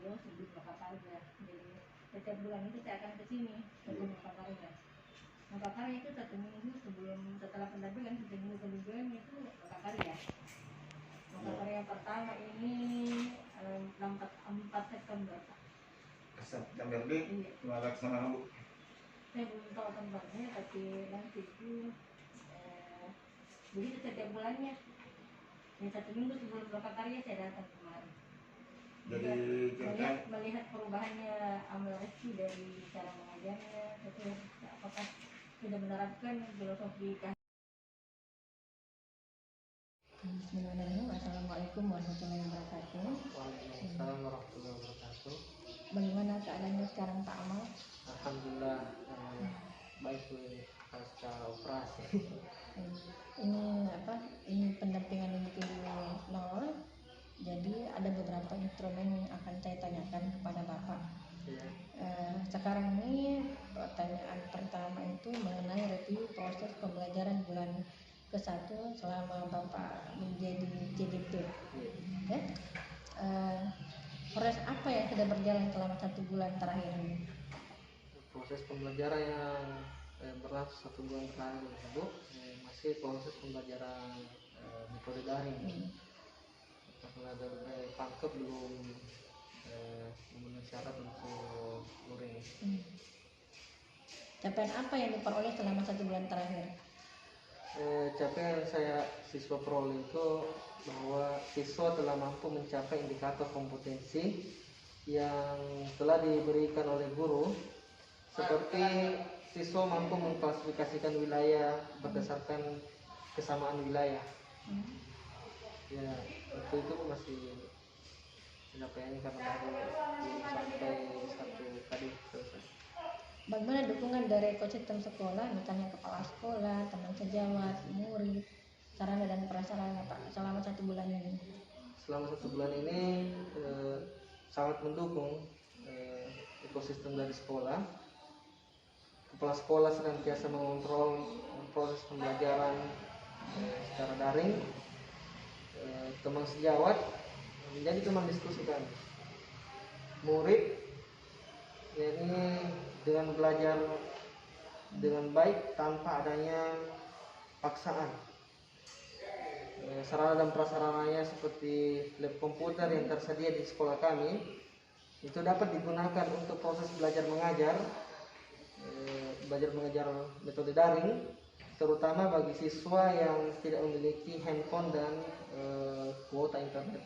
itu sebelum Bapak Karja. Jadi setiap bulan itu saya akan ke sini sebelum Bapak Karja. Bapak Karja itu 1 minggu sebelum, setelah pendampingan 1 minggu kemudian itu Bapak Karja. Bapak Karja yang pertama ini 4 September. September di Laksamana Bu. Saya belum tahu tempatnya, tapi nanti itu begitu setiap bulannya. Yang 1 minggu sebelum Bapak Karya saya datang kemarin. Jadi melihat perubahannya amal rezeki dari cara mengajarnya, itu apakah sudah menerapkan filosofi kasih. Bismillahirrahmanirrahim. Assalamualaikum warahmatullahi wabarakatuh. Waalaikumsalam warahmatullahi wabarakatuh. Bagaimana keadaannya sekarang Pak Amal? Alhamdulillah baik pasca operasi. Ini pendampingan individu nol. Jadi ada beberapa instrumen yang akan saya tanyakan kepada Bapak. Ya. Sekarang ini pertanyaan pertama itu mengenai review proses pembelajaran bulan ke-1 selama Bapak menjadi CDP. Ya. Proses apa yang sudah berjalan selama 1 bulan terakhir ini? Proses pembelajaran yang berlangsung 1 bulan terakhir Bu, masih proses pembelajaran metode daring. Karena dari pangkep belum memenuhi syarat untuk luring. Capaian apa yang diperoleh selama 1 bulan terakhir? Capaian saya siswa peroleh itu bahwa siswa telah mampu mencapai indikator kompetensi yang telah diberikan oleh guru, seperti siswa mampu mengklasifikasikan wilayah berdasarkan kesamaan wilayah. Ya, itu masih pencapaiannya karena baru sampai 1 kali selesai. Bagaimana dukungan dari ekosistem sekolah, misalnya kepala sekolah, teman sejawat, murid, sarana dan prasarana Pak selama 1 bulan ini? Selama 1 bulan ini sangat mendukung ekosistem dari sekolah. Kepala sekolah senantiasa mengontrol proses pembelajaran secara daring. Teman sejawat menjadi teman diskusi kami. Murid ini dengan belajar dengan baik tanpa adanya paksaan. Sarana dan prasarananya seperti lab komputer yang tersedia di sekolah kami itu dapat digunakan untuk proses belajar mengajar metode daring, terutama bagi siswa yang tidak memiliki handphone dan kuota internet.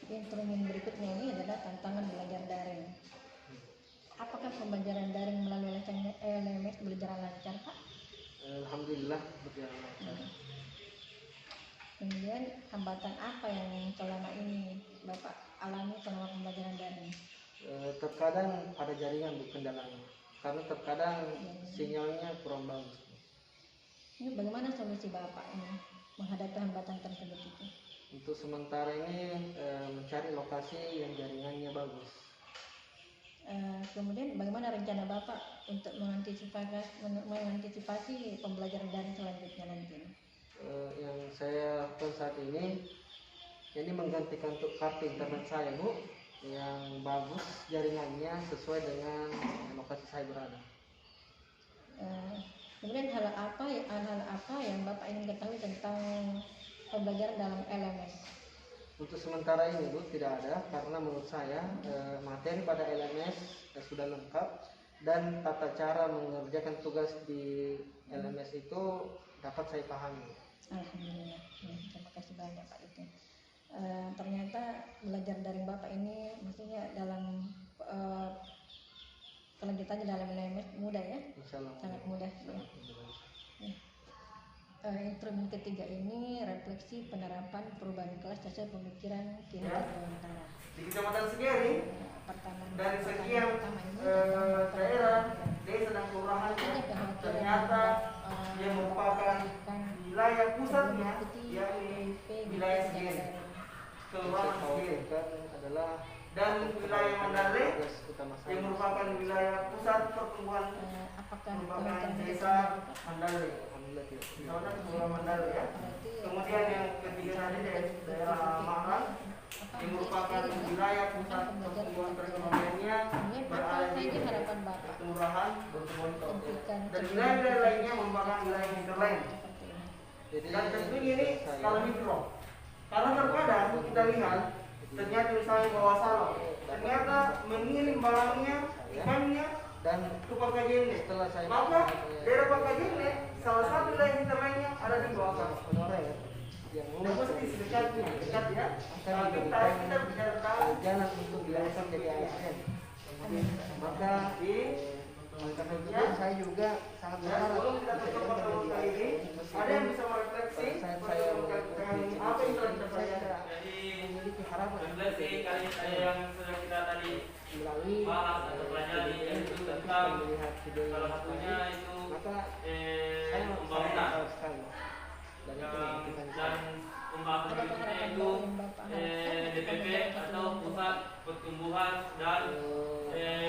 Instrumen berikutnya ini adalah tantangan belajar daring. Apakah pembelajaran daring melalui LMS berjalan lancar Pak? Alhamdulillah berjalan lancar. Kemudian hambatan apa yang selama ini Bapak alami selama pembelajaran daring? Terkadang ada jaringan di kendalanya, karena terkadang sinyalnya kurang bagus. Ini bagaimana solusi Bapak ini menghadapi hambatan tersebut itu? Untuk sementara ini mencari lokasi yang jaringannya bagus. Kemudian bagaimana rencana Bapak untuk mengantisipasi pembelajaran daring selanjutnya nanti? Yang saya lakukan saat ini menggantikan untuk kartu internet saya Bu, yang bagus jaringannya sesuai dengan lokasi saya berada. Kemudian hal apa yang Bapak ingin ketahui tentang pembelajaran dalam LMS? Untuk sementara ini Bu tidak ada, karena menurut saya materi pada LMS sudah lengkap dan tata cara mengerjakan tugas di LMS itu dapat saya pahami. Alhamdulillah, terima kasih banyak Pak itu. Ternyata belajar dari Bapak ini maksudnya dalam kelanjutannya dalam LMS mudah ya? Insyaallah sangat mudah. Instrumen ketiga ini refleksi penerapan perubahan kelas sesuai pemikiran kinerja Antara. Di Kecamatan Segeri, Pertama dari sekian daerah, desa dan kelurahannya, ternyata yang merupakan wilayah pusatnya, yakni wilayah Segeri, kelurahan Segeri, dan wilayah Mandalay yang merupakan wilayah pusat pertumbuhan, merupakan desa Mandalay. Alhamdulillah tidak. Misalnya Kepulauan Mandala ya. Kemudian yang ketiga tadi daerah Marang yang merupakan wilayah pusat pertumbuhan perekonomiannya berada di Kelurahan Botumonto. Dan wilayah lainnya merupakan wilayah hinterland. Dan tentunya ini skala mikro. Karena terkadang kita lihat ternyata misalnya bawah Salo, ternyata mengirim barangnya, ikannya Dan ke Pakajene. setelah saya Maka daerah Pakajene salah satu wilayah hinterlandnya ada di bawah Salo. honorer yang Dan pasti dekatnya, dekat ya. akan Tapi diberikan kita bicara tahu jalan untuk diangkat jadi ASN. Maka oleh karena itu saya juga sangat ya, berharap sebelum kita tutup pertemuan kali ini, ada yang bisa merefleksi saya dengan apa yang telah kita pelajari. memiliki harapan Refleksi kali saya yang sudah kita tadi melalui bahas atau pelajari yaitu tentang melihat video salah ini, satunya itu maka saya pembangunan sangat sekali dan itu dan menentukan pembahasan berikutnya itu DPP atau Pusat Pertumbuhan dan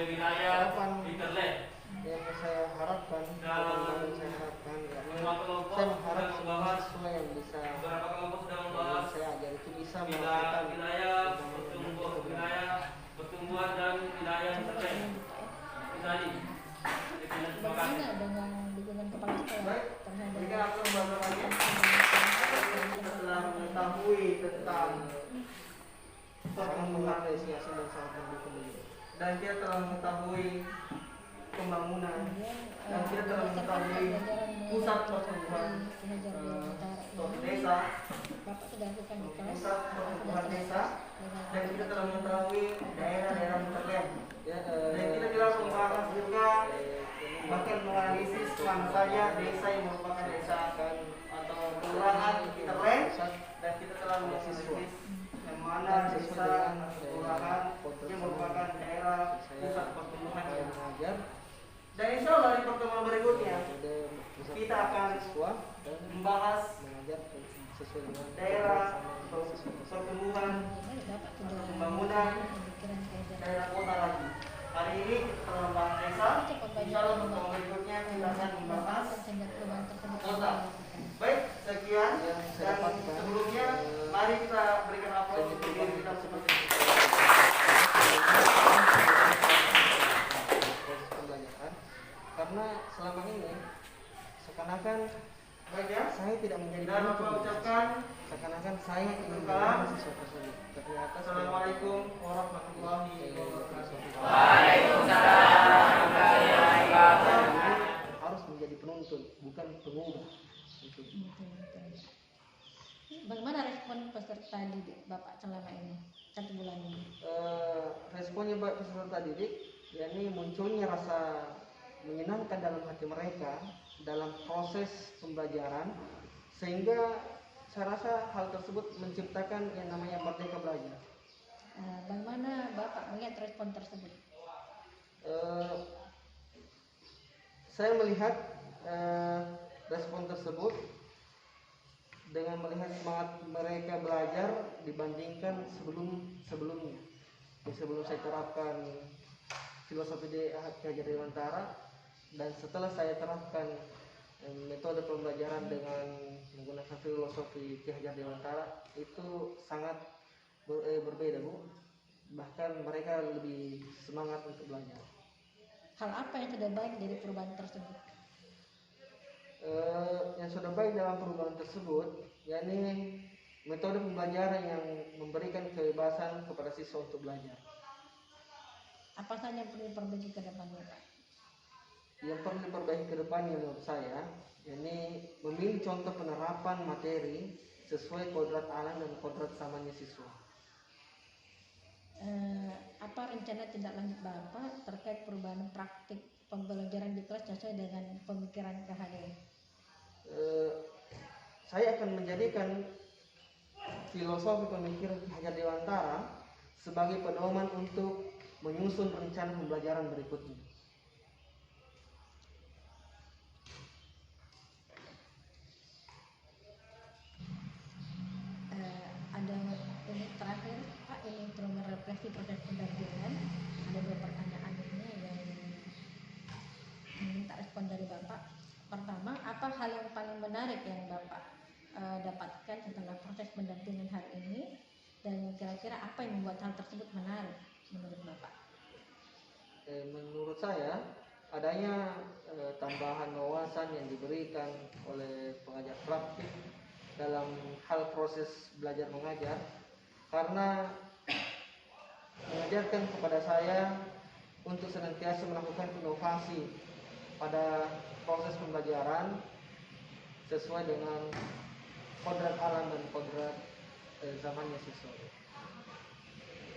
Wilayah Hinterland. yang saya harapkan Dan saya harapkan ya, semua kelompok saya sudah mengharap semua membahas, siswa yang bisa beberapa kelompok sudah yang membahas saya ajar itu bisa melakukan wilayah pertumbuhan dan wilayah Hinterland. Itu tadi. Terima kasih. Bagaimana dengan dukungan kepala sekolah Baik, terhadap berikan aku gambarannya. Kita telah mengetahui tentang sangat pertumbuhan mengapresiasi dan sangat mendukung beliau. dan kita telah mengetahui pembangunan dan kita telah mengetahui pusat pertumbuhan suatu desa, Bapak sudah lakukan di kelas, pusat pertumbuhan desa, dan kita telah mengetahui daerah-daerah hinterland. Ya, Dan kita telah membahas juga bahkan menganalisis mana saja desa yang merupakan desa atau kelurahan hinterland, dan kita telah menganalisis yang mana desa atau kelurahan yang merupakan daerah pusat pertumbuhan saya yang mengajar dan insya Allah di pertemuan berikutnya kita akan siswa dan membahas mengajar sesuai dengan daerah siswa. pertumbuhan Bapak sudah pembangunan pemikiran kajian. daerah kota lagi. Hari ini kita telah membahas desa, insya Allah pertemuan berikutnya kita akan membahas Sehingga perubahan tersebut kota. Baik, sekian dan sebelumnya mari kita berikan aplaus untuk diri kita seperti itu. Proses pembelajaran karena selama ini seakan-akan Baik ya, saya tidak menjadi dan penuntut. aku ucapkan Seakan-akan saya ingin Salam. menjadi sesuatu tersebut. Ternyata Assalamualaikum warahmatullahi wabarakatuh. harus menjadi penuntut, bukan pengubah. Itu. Bagaimana respon peserta didik Bapak selama ini 1 bulan ini? Responnya baik peserta didik, yakni munculnya rasa menyenangkan dalam hati mereka dalam proses pembelajaran, sehingga saya rasa hal tersebut menciptakan yang namanya merdeka belajar. Bagaimana Bapak melihat respon tersebut? Saya melihat respon tersebut dengan melihat semangat mereka belajar dibandingkan sebelumnya. Sebelum saya terapkan filosofi Ki Hajar Dewantara dan setelah saya terapkan metode pembelajaran dengan menggunakan filosofi Ki Hajar Dewantara itu sangat berbeda, Bu. Bahkan mereka lebih semangat untuk belajar. Hal apa yang sudah baik dari perubahan tersebut? Yang sudah baik dalam perubahan tersebut, yakni metode pembelajaran yang memberikan kebebasan kepada siswa untuk belajar. Apa saja yang perlu diperbaiki ke depannya, Pak? Yang perlu diperbaiki ke depannya menurut saya, yakni memilih contoh penerapan materi sesuai kodrat alam dan kodrat samanya siswa. Apa rencana tindak lanjut Bapak terkait perubahan praktik pembelajaran di kelas sesuai dengan pemikiran KHD? Saya akan menjadikan filosofi pemikiran Ki Hajar Dewantara sebagai pedoman untuk menyusun rencana pembelajaran berikutnya. Ada ini terakhir Pak, ini program refleksi proses pendampingan. Ada 2 pertanyaan ini yang minta respon dari Bapak. Pertama, apa hal yang paling dapatkan setelah proses pendampingan hari ini, dan kira-kira apa yang membuat hal tersebut menarik menurut Bapak? Menurut saya adanya tambahan wawasan yang diberikan oleh pengajar praktik dalam hal proses belajar mengajar, karena mengajarkan kepada saya untuk senantiasa melakukan inovasi pada proses pembelajaran sesuai dengan kodrat alam dan kodrat zamannya siswa.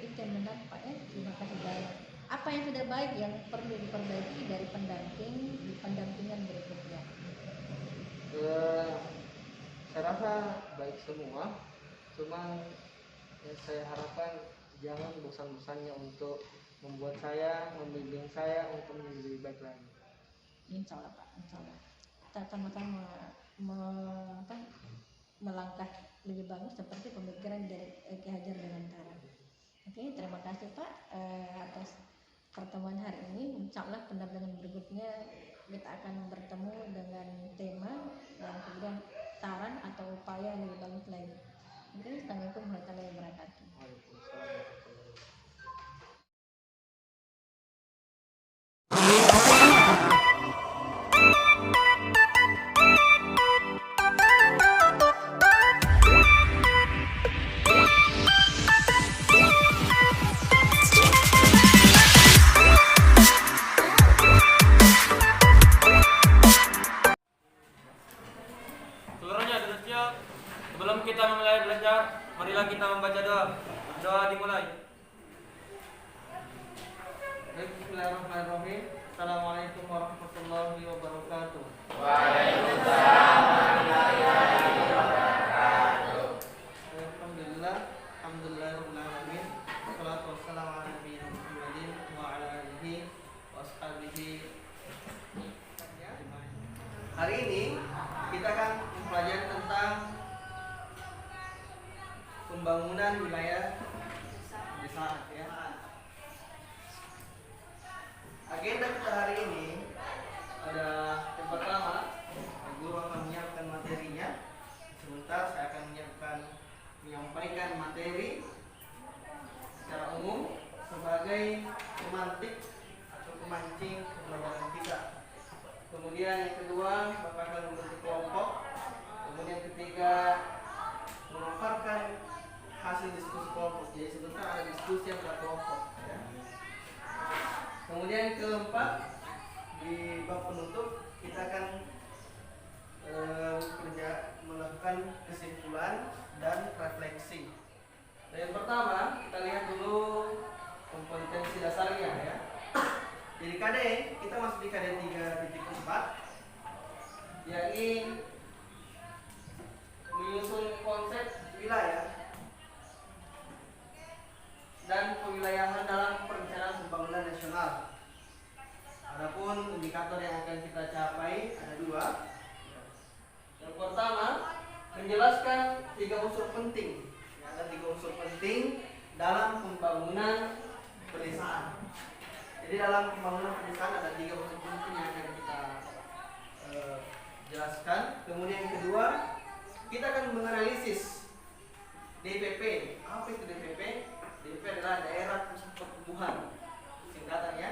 Itu yang benar Pak ya, terima kasih banyak. Apa yang sudah baik yang perlu diperbaiki dari pendamping di pendampingan berikutnya? Saya rasa baik semua, cuman saya harapkan jangan bosan-bosannya untuk membuat saya, membimbing saya untuk menjadi lebih baik lagi. Insya Allah Pak, insya Allah. Kita sama-sama melangkah lebih bagus seperti pemikiran dari Ki Hajar Dewantara. Oke, terima kasih Pak atas pertemuan hari ini. Insya Allah pendampingan berikutnya kita akan bertemu dengan tema dan kemudian saran atau upaya yang lebih bagus lagi. Oke, Assalamualaikum warahmatullahi wabarakatuh. Seluruhnya sudah siap. Sebelum kita memulai belajar, marilah kita membaca doa. Doa dimulai. Bismillahirrahmanirrahim. Assalamualaikum warahmatullahi wabarakatuh. Alhamdulillah, alhamdulillahirabbil alamin. Wassalatu wassalamu ala nabiyina Muhammadin wa ala alihi wa ashabihi. Hari ini kita akan mempelajari tentang pembangunan wilayah pedesaan ya. Agenda kita hari ini ada yang pertama, guru akan menyiapkan materinya. Sebentar saya akan menyampaikan materi secara umum sebagai pemantik atau pemancing pembelajaran kita. Kemudian yang kedua, Bapak akan membentuk kelompok. Kemudian yang ketiga, memaparkan hasil diskusi kelompok. Jadi sebentar ada diskusi antar kelompok ya. Kemudian yang keempat, di bab penutup kita akan melakukan kesimpulan dan refleksi. Dan yang pertama, kita lihat dulu kompetensi dasarnya ya. Jadi KD, kita masuk di KD 3.4, yakni menyusun konsep wilayah dan kewilayahan dalam perencanaan pembangunan nasional. Adapun indikator yang akan kita capai ada dua. Yang pertama, menjelaskan 3 unsur penting. Ada 3 unsur penting dalam pembangunan pedesaan. Jadi dalam pembangunan pedesaan ada 3 unsur penting yang akan kita jelaskan. Kemudian yang kedua, kita akan menganalisis DPP. Apa itu DPP? DPP adalah daerah pusat pertumbuhan. Singkatannya,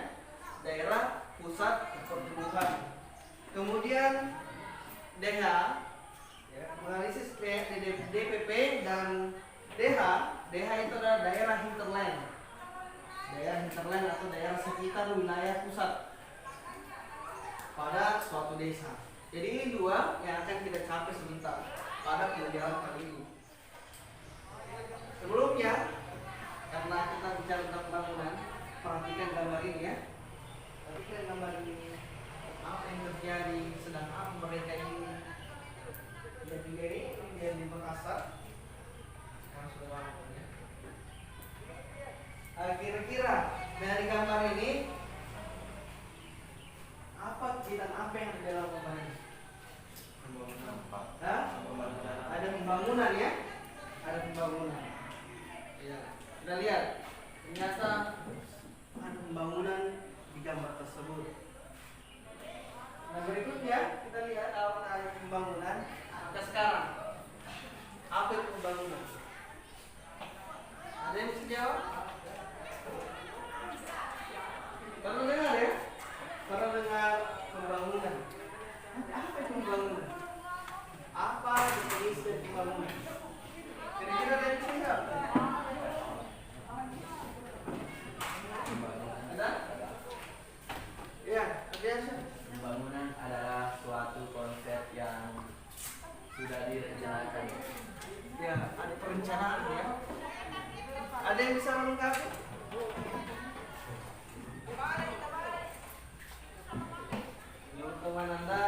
daerah pusat pertumbuhan. Kemudian DH, ya, menganalisis DPP dan DH. DH itu adalah daerah hinterland. Daerah hinterland atau daerah sekitar wilayah pusat pada suatu desa. Jadi ini dua yang akan kita capai sebentar pada pelajaran kali ini. Sebelumnya, karena kita bicara tentang pembangunan, perhatikan gambar ini ya. Perhatikan gambar ini. Apa yang terjadi, sedang apa mereka ini. Jadi ini di Makassar. Sekarang sudah lama ya. Kira-kira dari gambar ini apa dan apa yang ada dalam gambar ini? Ada pembangunan ya, ada pembangunan. Ya, kita lihat ternyata ada pembangunan di gambar tersebut. Nah berikutnya kita lihat awal ada pembangunan sampai sekarang. sudah direncanakan. Ya, ada perencanaan ya. Ada yang bisa melengkapi? Lingkungan Anda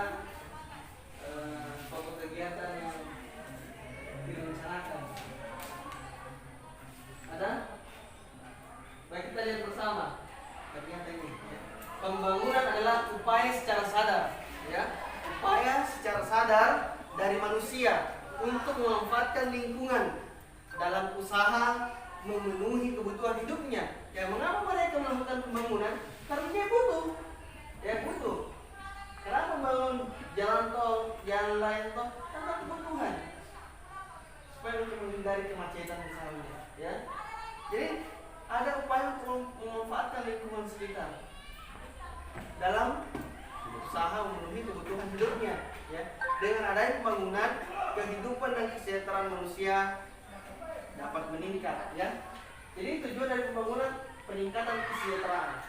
pokok kegiatan yang direncanakan. Ada? Baik, kita lihat bersama kegiatan ini. Ya. Pembangunan adalah upaya secara sadar, ya, upaya secara sadar dari manusia untuk memanfaatkan lingkungan dalam usaha memenuhi kebutuhan hidupnya. Ya, mengapa mereka melakukan pembangunan? Karena dia butuh, Kenapa membangun jalan tol, jalan lain tol? Karena kebutuhan. Supaya untuk menghindari kemacetan misalnya, ya. Jadi ada upaya untuk memanfaatkan lingkungan sekitar dalam usaha memenuhi kebutuhan hidupnya, ya. Dengan adanya pembangunan, kehidupan dan kesejahteraan manusia dapat meningkat, ya. Jadi tujuan dari pembangunan peningkatan kesejahteraan.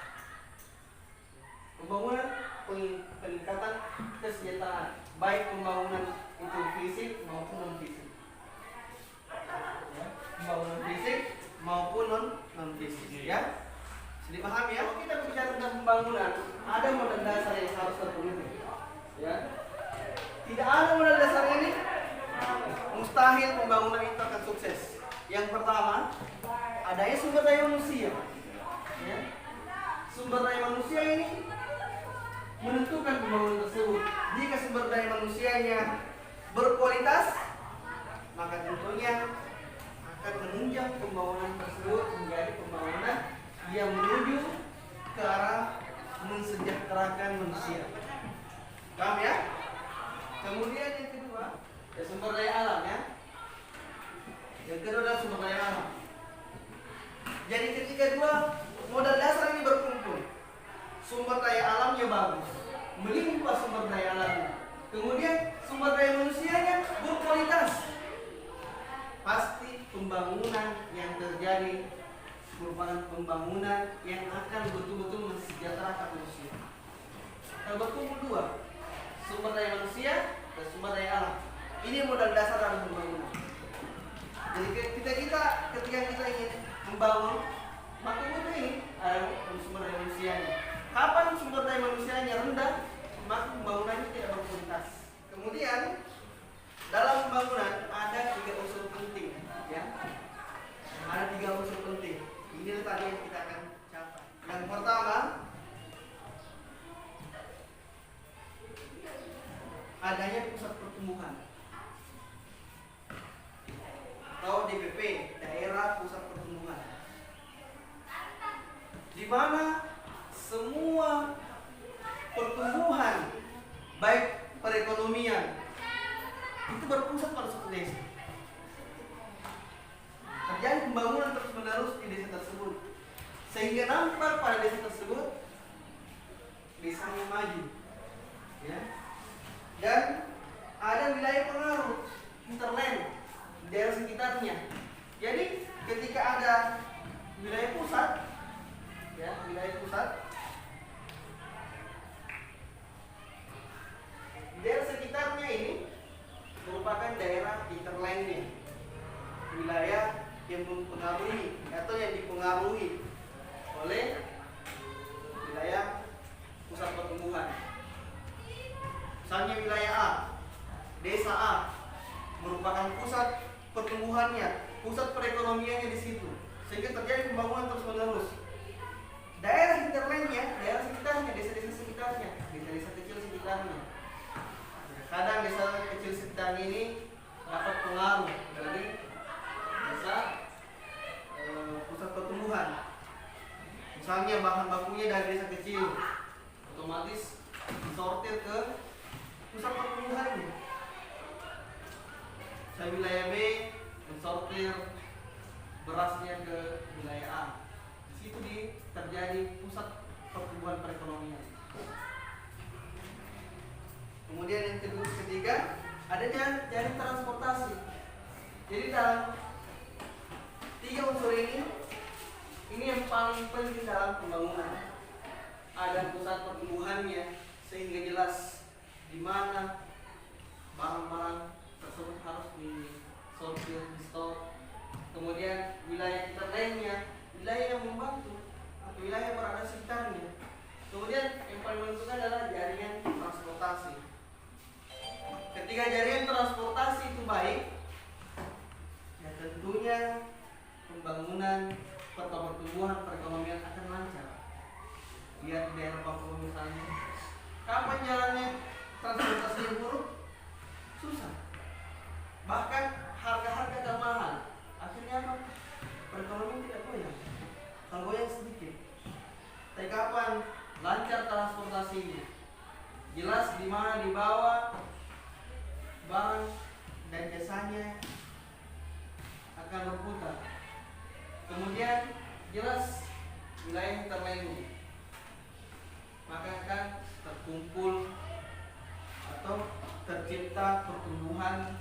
Pembangunan peningkatan kesejahteraan, baik pembangunan itu fisik maupun non fisik. Ya, pembangunan fisik maupun non fisik, ya. Dipahami ya, kalau kita bicara tentang pembangunan, ada modal dasar yang harus terpenuhi. Ya. Tidak ada modal dasar ini, mustahil pembangunan itu akan sukses. Yang pertama, adanya sumber daya manusia. Ya. Sumber daya manusia ini menentukan pembangunan tersebut. Jika sumber daya manusianya berkualitas, maka tentunya akan menunjang pembangunan tersebut menjadi pembangunan yang menuju ke arah mensejahterakan manusia. Paham ya? Kemudian yang kedua, ya sumber daya alam, ya. Yang kedua adalah sumber daya alam. Jadi ketika dua modal dasar ini berkumpul, sumber daya alamnya bagus, melimpah sumber daya alamnya, kemudian sumber daya manusianya berkualitas, pasti pembangunan yang terjadi merupakan pembangunan yang akan betul-betul mensejahterakan manusia. Kalau berkumpul dua, sumber daya manusia dan sumber daya alam, ini modal dasar dalam pembangunan. Jadi ketika kita ingin membangun, maka butuh ini sumber daya manusianya. Kapan sumber daya manusianya rendah, maka pembangunannya tidak berkualitas. Kemudian dalam pembangunan ada 3 unsur penting, ya. Ada 3 unsur penting. Ini tadi yang kita akan capai. Yang pertama, adanya pusat pertumbuhan atau DPP, daerah pusat pertumbuhan, di mana semua pertumbuhan baik perekonomian itu berpusat pada suatu desa. Terjadi pembangunan terus-menerus di desa tersebut, sehingga nampak pada desa tersebut desanya maju, ya. Dan ada wilayah pengaruh hinterland di daerah sekitarnya. Jadi ketika ada wilayah pusat, ya, wilayah pusat, daerah sekitarnya ini merupakan daerah hinterlandnya, wilayah yang mempengaruhi atau yang dipengaruhi oleh wilayah pusat pertumbuhan. Misalnya wilayah A, desa A merupakan pusat pertumbuhannya, pusat perekonomiannya di situ, sehingga terjadi pembangunan terus-menerus. Daerah hinterlandnya, daerah sekitarnya, desa-desa sekitarnya, desa-desa kecil sekitarnya. Kadang desa kecil sekitarnya ini dapat pengaruh dari desa pusat pertumbuhan. Misalnya bahan bakunya dari desa kecil, otomatis disortir ke pusat pertumbuhannya. Saya wilayah B mensortir berasnya ke wilayah A. Di situ terjadi pusat pertumbuhan perekonomian. Kemudian yang ketiga, ada jaring transportasi. Jadi dalam 3 unsur ini yang paling penting dalam pembangunan. Ada pusat pertumbuhannya, sehingga jelas di mana barang-barang tersebut tanahnya akan berputar. Kemudian jelas wilayah yang terlindung, maka akan terkumpul atau tercipta pertumbuhan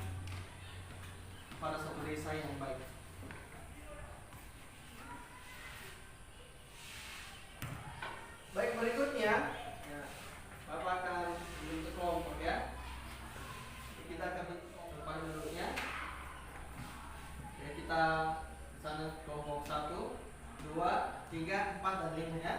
pada suatu desa yang baik. Baik, berikutnya ya, Bapak akan membentuk kelompok ya. Kita akan bentuk kelompok dulunya. Ya, kita di sana kelompok 1, 2, 3, 4 dan 5 ya.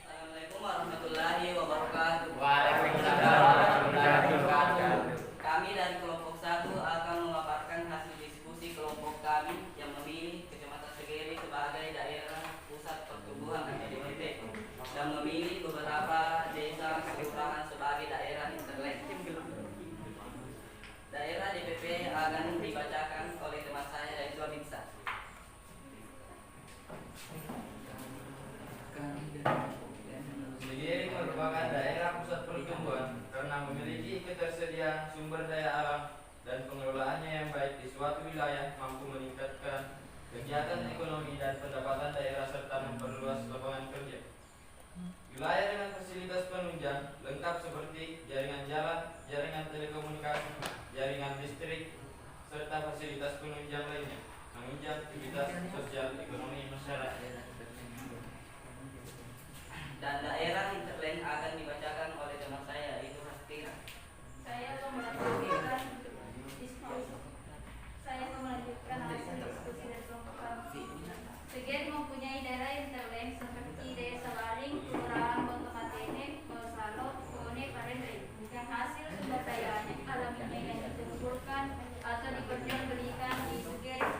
Assalamualaikum warahmatullahi wabarakatuh. Waalaikumsalam warahmatullahi wabarakatuh. Kami dari kelompok 1 akan memaparkan hasil diskusi kelompok kami yang memilih Kecamatan Segeri sebagai daerah pusat pertumbuhan DPP dan memilih beberapa desa kelurahan sebagai daerah interlek. Daerah DPP akan dibacakan oleh teman saya yaitu Abimsa. Segeri merupakan daerah pusat pertumbuhan karena memiliki ketersediaan sumber daya alam dan pengelolaannya yang baik di suatu wilayah mampu meningkatkan kegiatan ekonomi dan pendapatan daerah serta memperluas lapangan kerja. Wilayah dengan fasilitas penunjang lengkap seperti jaringan jalan, jaringan telekomunikasi, jaringan listrik, serta fasilitas penunjang lainnya menunjang aktivitas sosial ekonomi masyarakat. Dan daerah interlek akan dibacakan oleh teman saya yaitu Hastira. Saya akan melanjutkan hasil diskusi dari kelompok kami. Segeri mempunyai daerah interlek seperti Desa Baring, Kelurahan Botomatene, Kosalo, Kone, Parendre, yang hasil sumber daya alaminya yang dikumpulkan atau diperjualbelikan di Segeri.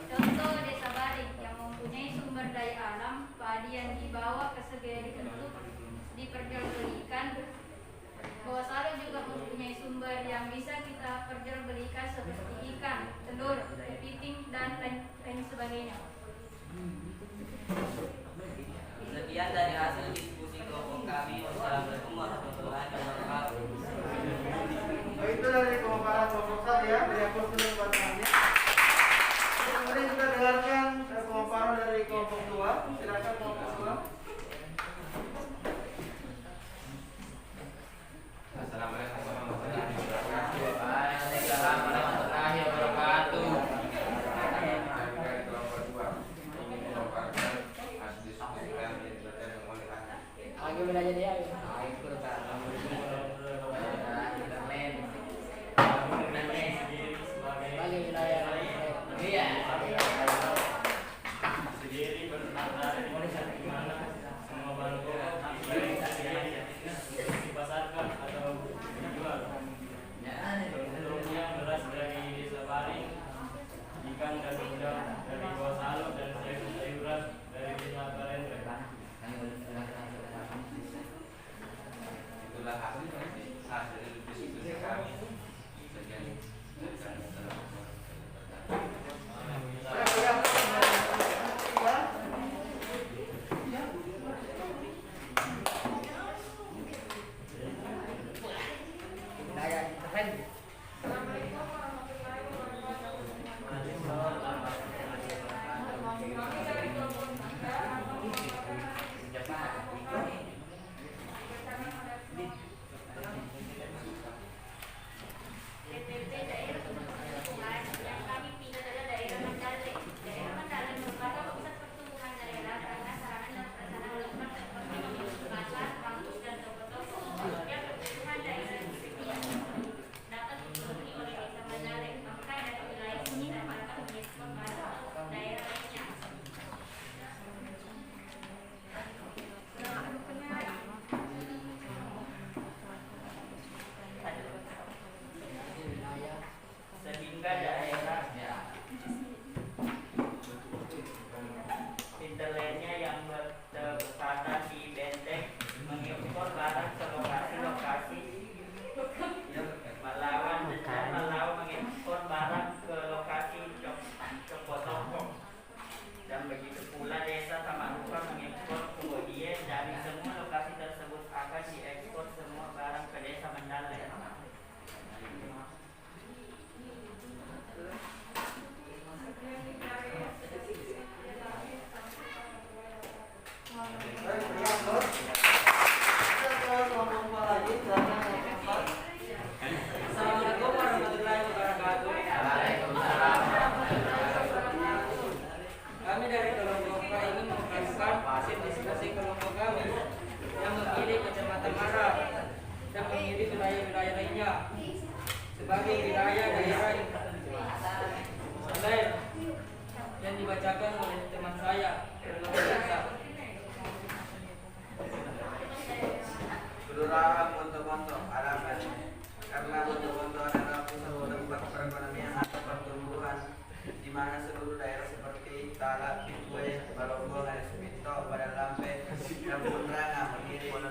Contoh Desa Baring yang mempunyai sumber daya alam padi yang dibawa ke Segeri untuk diperjualbelikan. Kosalo juga mempunyai sumber yang bisa kita perjualbelikan seperti ikan, telur, kepiting, dan lain sebagainya. Sekian dari hasil diskusi kelompok kami. Wassalamualaikum warahmatullahi wabarakatuh. Oh, itu dari pemaparan kelompok 1 ya, dari aku sudah membacakannya. Kemudian kita dengarkan pemaparan dari kelompok 2. Silakan kelompok 2. Assalamualaikum warahmatullahi wabarakatuh. Waalaikumsalam warahmatullahi wabarakatuh. Dari kelompok 2 ingin memaparkan hasil diskusi kami yang berkaitan oleh Lagi belajar dia. Lagi wilayah. Iya. Segeri berada di mana semua bahan pokok dipasarkan atau dijual. Contohnya beras dari Desa Baring, ikan dan udang dari Kosalo, dan sayur-sayuran dari Desa Parendre. itulah hasil diskusi kami. Sekian. Wilayah interlek. Assalamualaikum warahmatullahi wabarakatuh. Kami dari kelompok 3 akan memaparkan hasil diskusi kelompok kami bersama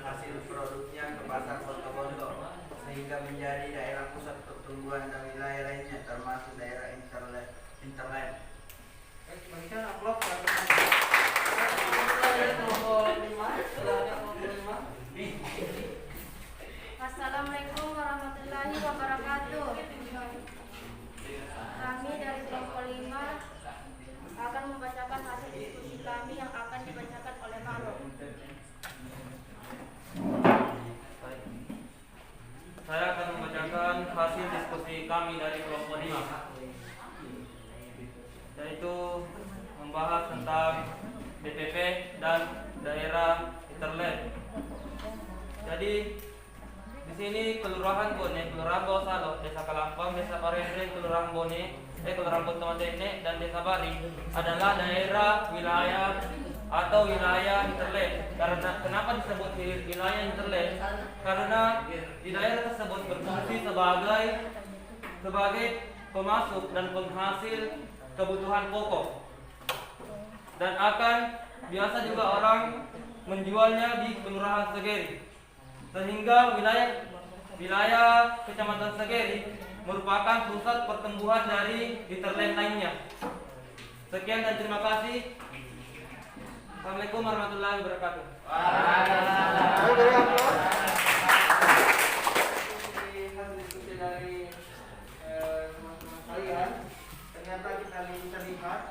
hasil produknya ke pasar Kota Bondo sehingga menjadi daerah pusat pertumbuhan dan wilayah lainnya termasuk daerah interland. Berikan amplop Assalamualaikum warahmatullahi wabarakatuh. Kami dari kelompok 5 akan membacakan hasil diskusi kami yang akan dibacakan oleh Maro. Saya akan membacakan hasil diskusi kami dari kelompok 5, yaitu membahas tentang DPP dan daerah interland. Jadi di sini Kelurahan Bone, Kelurahan Bawasalo, Desa Kalampang, Desa Parendre, Kelurahan Bone, Kelurahan Bontondene, dan Desa Bari adalah daerah wilayah atau wilayah interland. Karena kenapa disebut wilayah interland? Karena di daerah tersebut berfungsi sebagai pemasok dan penghasil kebutuhan pokok, dan akan biasa juga orang menjualnya di Kelurahan Segeri, sehingga wilayah Kecamatan Segeri merupakan pusat pertumbuhan dari interland lainnya. Sekian dan terima kasih. Assalamualaikum warahmatullahi wabarakatuh. Diskusi dari teman-teman kalian, ternyata kita bisa lihat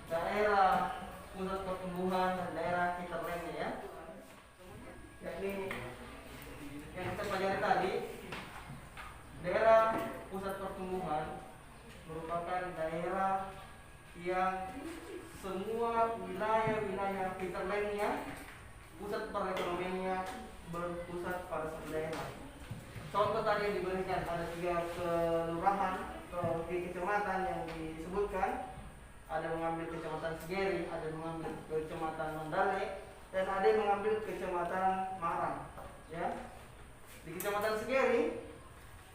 daerah pusat pertumbuhan dan daerah interland ya. Yakni yang kita pelajari tadi, daerah pusat pertumbuhan merupakan daerah yang semua wilayah-wilayah interlandnya, pusat perekonomiannya berpusat pada satu daerah. Contoh tadi yang diberikan ada 3 kelurahan atau kecamatan yang disebutkan, ada mengambil Kecamatan Segeri, ada mengambil Kecamatan Mandale, dan ada yang mengambil Kecamatan Marang. Ya, di Kecamatan Segeri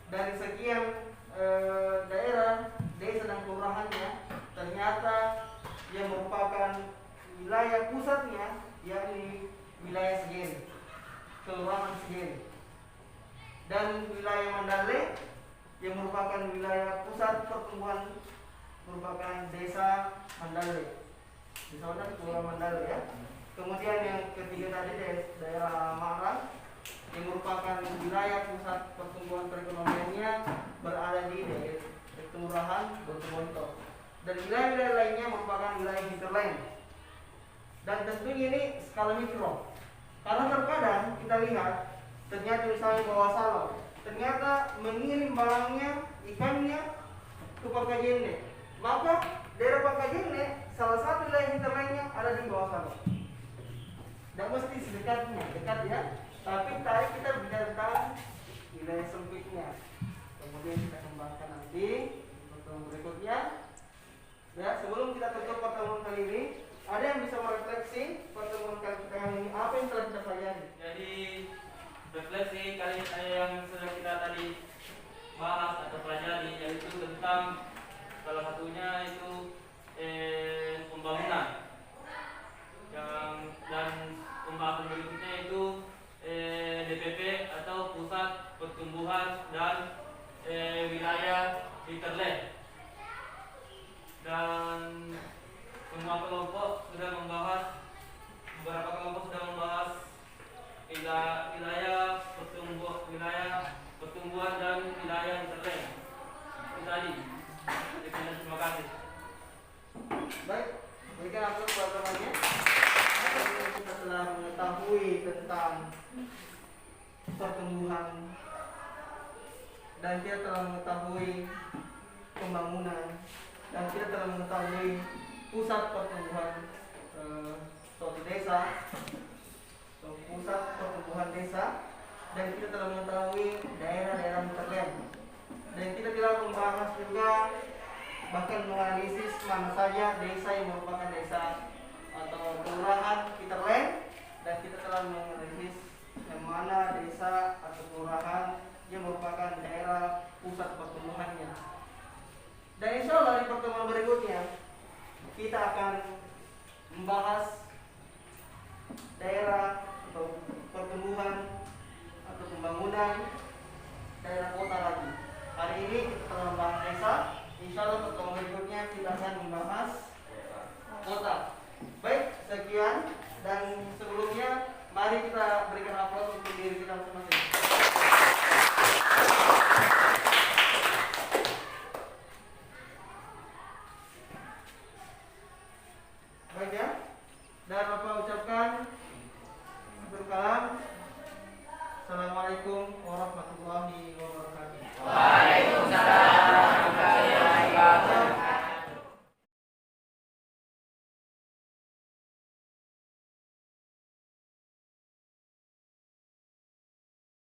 dari sekian daerah, desa dan kelurahannya, ternyata yang merupakan wilayah pusatnya yakni wilayah Segeri, Kelurahan Segeri, dan wilayah Mandale yang merupakan wilayah pusat pertumbuhan merupakan desa Mandale, desa Mandale, Kelurahan Mandale ya. Kemudian yang ketiga tadi daerah Marang yang merupakan wilayah pusat pertumbuhan perekonomiannya berada di daerah Kelurahan Bontondene, dan wilayah-wilayah lainnya merupakan wilayah hinterland. Dan tentunya ini skala mikro, karena terkadang kita lihat ternyata misalnya Bawasalo ternyata mengirim barangnya, ikannya ke Pakajene, maka daerah Pakajene salah satu wilayah hinterlandnya ada di Bawasalo. Tidak mesti sedekatnya, dekat ya, tapi tadi kita bicara tentang wilayah sempitnya. Kemudian kita kembangkan nanti di pertemuan berikutnya. Ya, sebelum kita tutup pertemuan kali ini, ada yang bisa merefleksi pertemuan kita kali ini apa yang telah kita pelajari? Jadi refleksi kali yang sudah kita tadi bahas atau pelajari, yaitu tentang salah satunya itu pembangunan, dan pembahasan berikutnya itu DPP atau pusat pertumbuhan dan wilayah interland. Dan semua kelompok sudah membahas, beberapa kelompok sudah membahas wilayah pertumbuhan dan wilayah interland. Itu tadi. Sekian, terima kasih. Baik, berikan aku pertemuannya. Kita telah mengetahui tentang pertumbuhan dan kita telah mengetahui pembangunan, dan kita telah mengetahui pusat pertumbuhan suatu desa, pusat pertumbuhan desa, dan kita telah mengetahui daerah-daerah interland, dan kita telah membahas juga bahkan menganalisis mana saja desa yang merupakan desa atau kelurahan interland, dan kita telah menganalisis yang mana desa atau kelurahan yang merupakan daerah pusat pertumbuhannya. Dan insya Allah di pertemuan berikutnya kita akan membahas daerah kita berikan aplaus untuk diri kita masing-masing.